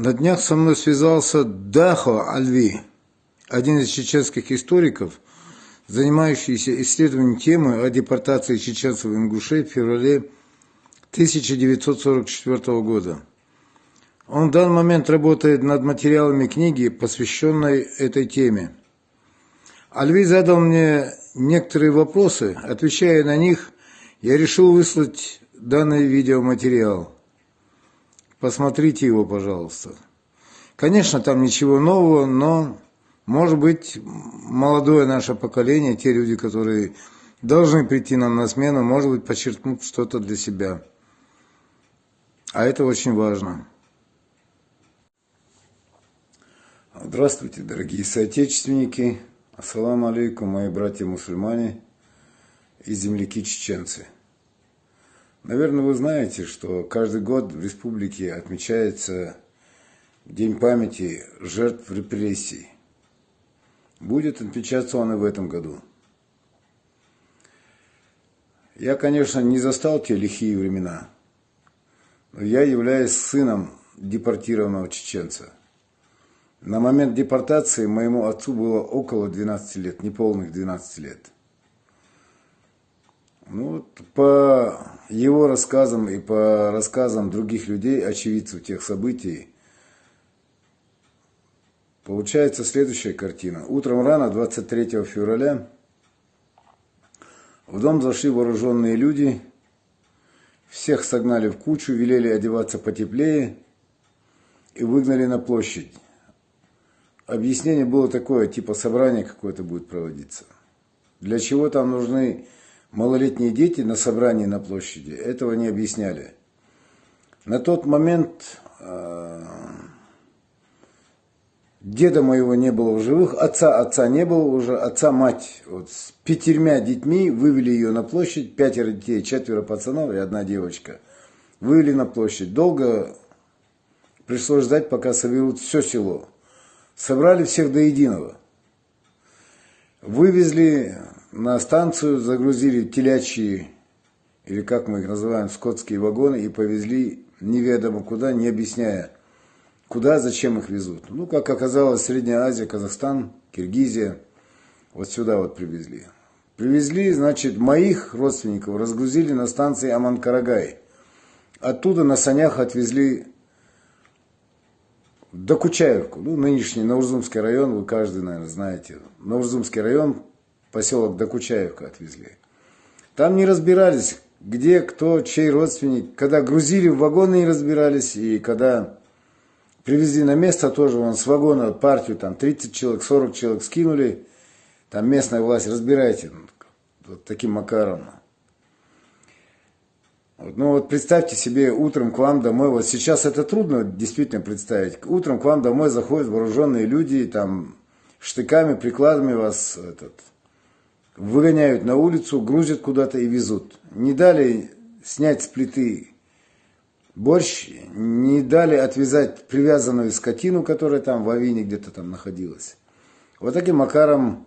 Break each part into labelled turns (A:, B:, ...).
A: На днях со мной связался Дахо Альви, один из чеченских историков, занимающийся исследованием темы о депортации чеченцев и ингушей в феврале 1944 года. Он в данный момент работает над материалами книги, посвященной этой теме. Альви задал мне некоторые вопросы. Отвечая на них, я решил выслать данный видеоматериал. Посмотрите его, пожалуйста. Конечно, там ничего нового, но, может быть, молодое наше поколение, те люди, которые должны прийти нам на смену, может быть, подчеркнут что-то для себя. А это очень важно. Здравствуйте, дорогие соотечественники. Ассаламу алейкум, мои братья-мусульмане и земляки-чеченцы. Наверное, вы знаете, что каждый год в республике отмечается День памяти жертв репрессий. Будет отмечаться он и в этом году. Я, конечно, не застал те лихие времена, но я являюсь сыном депортированного чеченца. На момент депортации моему отцу было около 12 лет, неполных 12 лет. По его рассказам и по рассказам других людей, очевидцев тех событий, получается следующая картина. Утром рано, 23 февраля, в дом зашли вооруженные люди, всех согнали в кучу, велели одеваться потеплее и выгнали на площадь. Объяснение было такое, типа собрание какое-то будет проводиться. Для чего там нужны малолетние дети на собрании на площади, этого не объясняли. На тот момент деда моего не было в живых, отца не было уже, мать с 5 детьми вывели ее на площадь, 5 детей, 4 пацанов и 1 девочка. Вывели на площадь. Долго пришлось ждать, пока соберут все село. Собрали всех до единого. Вывезли на станцию, загрузили телячьи, или как мы их называем, скотские вагоны, и повезли неведомо куда, не объясняя, куда, зачем их везут. Как оказалось, Средняя Азия, Казахстан, Киргизия, вот сюда вот привезли. Привезли, значит, моих родственников разгрузили на станции Аманкарагай. Оттуда на санях отвезли в Докучаевку, нынешний Наурзумский район, вы каждый, наверное, знаете. Наурзумский район, поселок Докучаевка отвезли. Там не разбирались, где, кто, чей родственник. Когда грузили в вагоны, не разбирались. И когда привезли на место, тоже с вагона партию, 30 человек, 40 человек скинули. Там местная власть, разбирайте, вот таким макаром. Представьте себе, утром к вам домой, вот сейчас это трудно действительно представить, утром к вам домой заходят вооруженные люди, штыками, прикладами вас выгоняют на улицу, грузят куда-то и везут. Не дали снять с плиты борщ, не дали отвязать привязанную скотину, которая там в авине где-то находилась. Вот таким макаром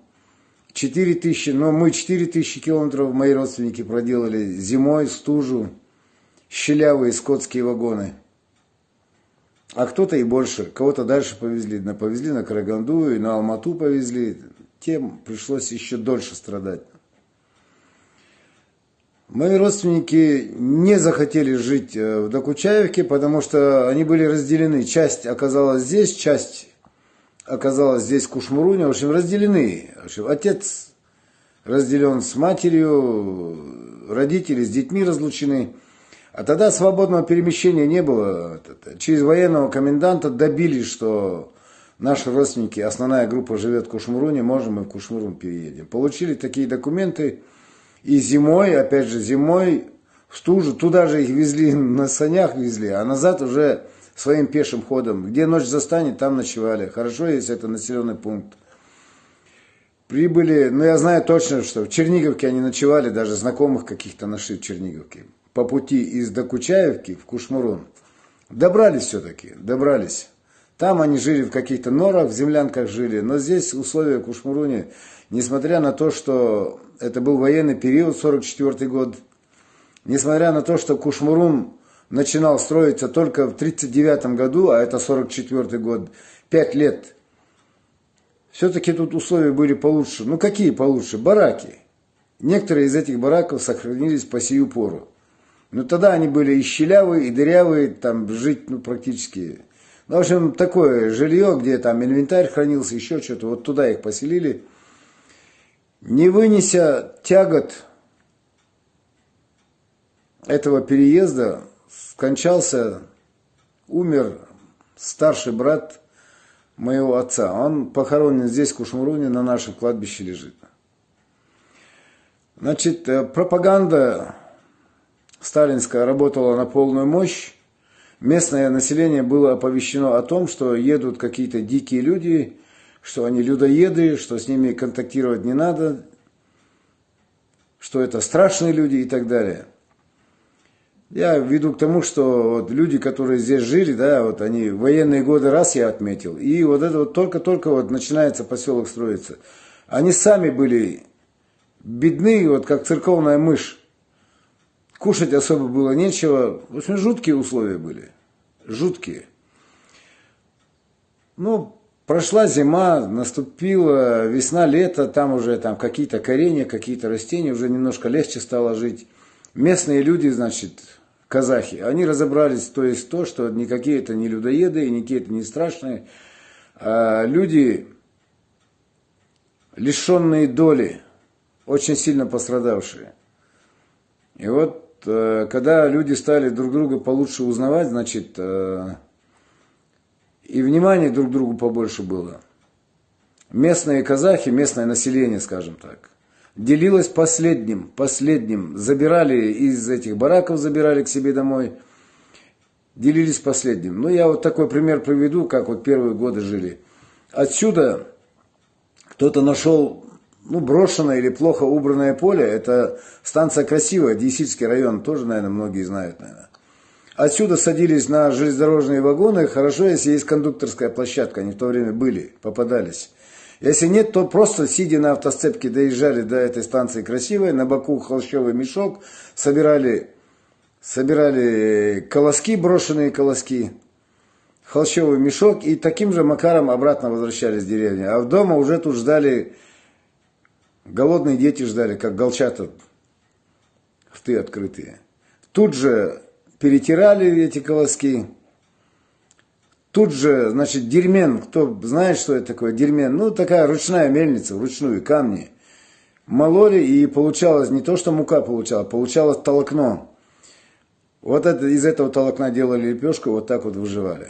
A: 4000, мы 4000 километров, мои родственники проделали зимой, стужу, щелявые скотские вагоны. А кто-то и больше, кого-то дальше повезли на Караганду и на Алмату повезли. Тем пришлось еще дольше страдать. Мои родственники не захотели жить в Докучаевке, потому что они были разделены. Часть оказалась здесь, часть оказалась здесь, в Кушмуруне. В общем, разделены. Отец разделен с матерью, родители с детьми разлучены. А тогда свободного перемещения не было. Через военного коменданта добились, что наши родственники, основная группа живет в Кушмуруне, можем мы в Кушмурун переедем. Получили такие документы. И зимой, опять же, в стужу, туда же их везли, на санях везли, а назад уже своим пешим ходом. Где ночь застанет, там ночевали. Хорошо, если это населенный пункт. Прибыли, я знаю точно, что в Черниговке они ночевали, даже знакомых каких-то нашли в Черниговке. По пути из Докучаевки в Кушмурун. Добрались все-таки, добрались. Там они жили в каких-то норах, в землянках жили. Но здесь условия в Кушмуруне, несмотря на то, что это был военный период, 1944 год, несмотря на то, что Кушмурун начинал строиться только в 1939 году, а это 1944 год, 5 лет. Все-таки тут условия были получше. Ну какие получше? Бараки. Некоторые из этих бараков сохранились по сию пору. Но тогда они были и щелявые, и дырявые, там жить практически. Ну, в общем, такое жилье, где там инвентарь хранился, еще что-то. Вот туда их поселили. Не вынеся тягот этого переезда, скончался, умер старший брат моего отца. Он похоронен здесь, в Кушмуруне, на нашем кладбище лежит. Значит, пропаганда сталинская работала на полную мощь. Местное население было оповещено о том, что едут какие-то дикие люди, что они людоеды, что с ними контактировать не надо, что это страшные люди и так далее. Я веду к тому, что вот люди, которые здесь жили, да, вот они в военные годы раз я отметил, и вот это вот только-только вот начинается поселок строиться. Они сами были бедны, вот как церковная мышь. Кушать особо было нечего. В общем, жуткие условия были. Жуткие. Ну, прошла зима, наступила весна, лето, там уже там какие-то коренья, какие-то растения, уже немножко легче стало жить. Местные люди, значит, казахи, они разобрались, то есть то, что никакие это не людоеды, и никакие это не страшные, а люди, лишенные доли, очень сильно пострадавшие. И вот, когда люди стали друг друга получше узнавать, значит, и внимания друг к другу побольше было. Местные казахи, местное население, скажем так, делилось последним. Забирали из этих бараков, забирали к себе домой, делились последним. Ну, я вот такой пример приведу, как вот первые годы жили. Отсюда кто-то нашел, брошенное или плохо убранное поле. Это станция Красивая, Дьесильский район, тоже, наверное, многие знают, наверное. Отсюда садились на железнодорожные вагоны. Хорошо, если есть кондукторская площадка, они в то время были, попадались. Если нет, то просто, сидя на автосцепке, доезжали до этой станции Красивой, на боку холщовый мешок, собирали колоски, брошенные колоски, холщовый мешок, и таким же макаром обратно возвращались в деревню. А в дома уже тут ждали, голодные дети ждали, как голчата, рты открытые. Тут же перетирали эти колоски. Тут же, значит, дерьмен, кто знает, что это такое дерьмен, такая ручная мельница, вручную, камни. Мололи, и получалось не то, что мука получалось толокно. Вот это, из этого толокна делали лепешку, вот так вот выживали.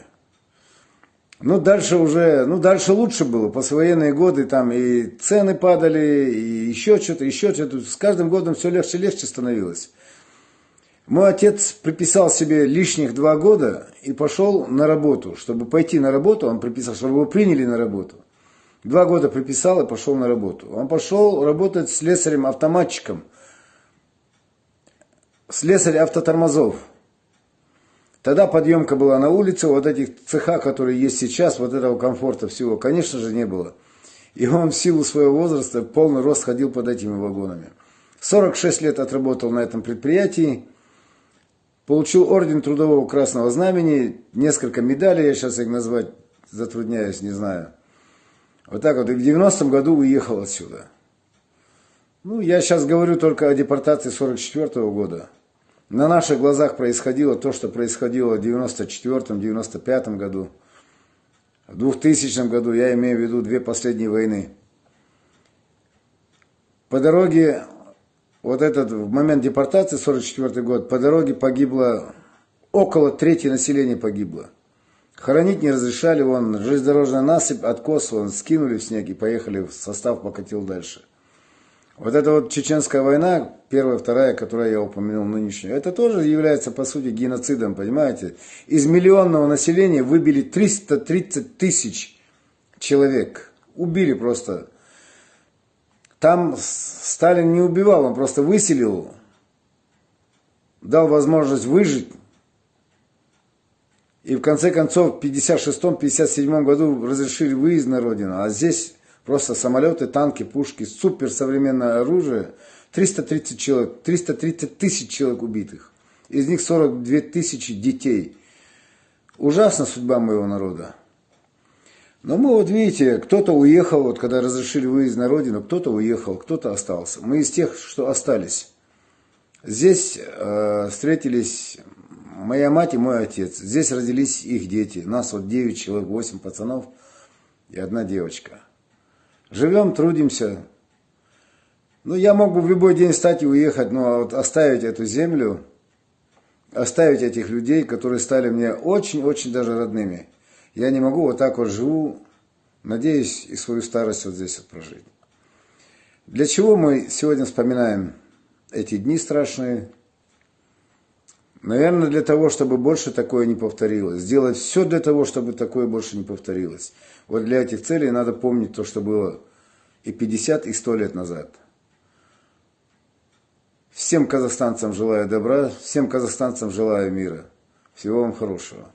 A: Дальше лучше было, послевоенные годы там и цены падали, и еще что-то. С каждым годом все легче и легче становилось. Мой отец приписал себе лишних 2 года и пошел на работу. Чтобы пойти на работу, он приписал, чтобы его приняли на работу. 2 года приписал и пошел на работу. Он пошел работать слесарем-автоматчиком. Слесарь автотормозов. Тогда подъемка была на улице, вот этих цехах, которые есть сейчас, вот этого комфорта всего, конечно же, не было. И он в силу своего возраста в полный рост ходил под этими вагонами. 46 лет отработал на этом предприятии. Получил орден Трудового Красного Знамени, несколько медалей, я сейчас их назвать затрудняюсь, не знаю. Вот так вот, и в 90-м году уехал отсюда. Я сейчас говорю только о депортации 44-го года. На наших глазах происходило то, что происходило в 94-м, 95-м году. В 2000 году, я имею в виду 2 последние войны. По дороге, в момент депортации, 44 год, по дороге погибло, около трети населения погибло. Хоронить не разрешали, железнодорожная насыпь, откос, скинули в снег и поехали, состав покатил дальше. Вот эта чеченская война, первая, вторая, которую я упомянул нынешнюю, это тоже является, по сути, геноцидом, понимаете? Из миллионного населения выбили 330 тысяч человек. Убили просто. Там Сталин не убивал, он просто выселил, дал возможность выжить. И в конце концов в 1956-1957 году разрешили выезд на родину. А здесь просто самолеты, танки, пушки, суперсовременное оружие. 330 тысяч человек убитых. Из них 42 тысячи детей. Ужасна судьба моего народа. Но мы вот видите, кто-то уехал, вот когда разрешили выезд на родину, кто-то уехал, кто-то остался. Мы из тех, что остались. Здесь встретились моя мать и мой отец. Здесь родились их дети. У нас вот 9 человек, 8 пацанов и 1 девочка. Живем, трудимся. Ну, я мог бы в любой день встать и уехать, но вот оставить эту землю, оставить этих людей, которые стали мне очень-очень даже родными. Я не могу, вот так вот живу, надеюсь и свою старость вот здесь вот прожить. Для чего мы сегодня вспоминаем эти дни страшные? Наверное, для того, чтобы больше такое не повторилось. Сделать все для того, чтобы такое больше не повторилось. Вот для этих целей надо помнить то, что было и 50, и 100 лет назад. Всем казахстанцам желаю добра, всем казахстанцам желаю мира. Всего вам хорошего.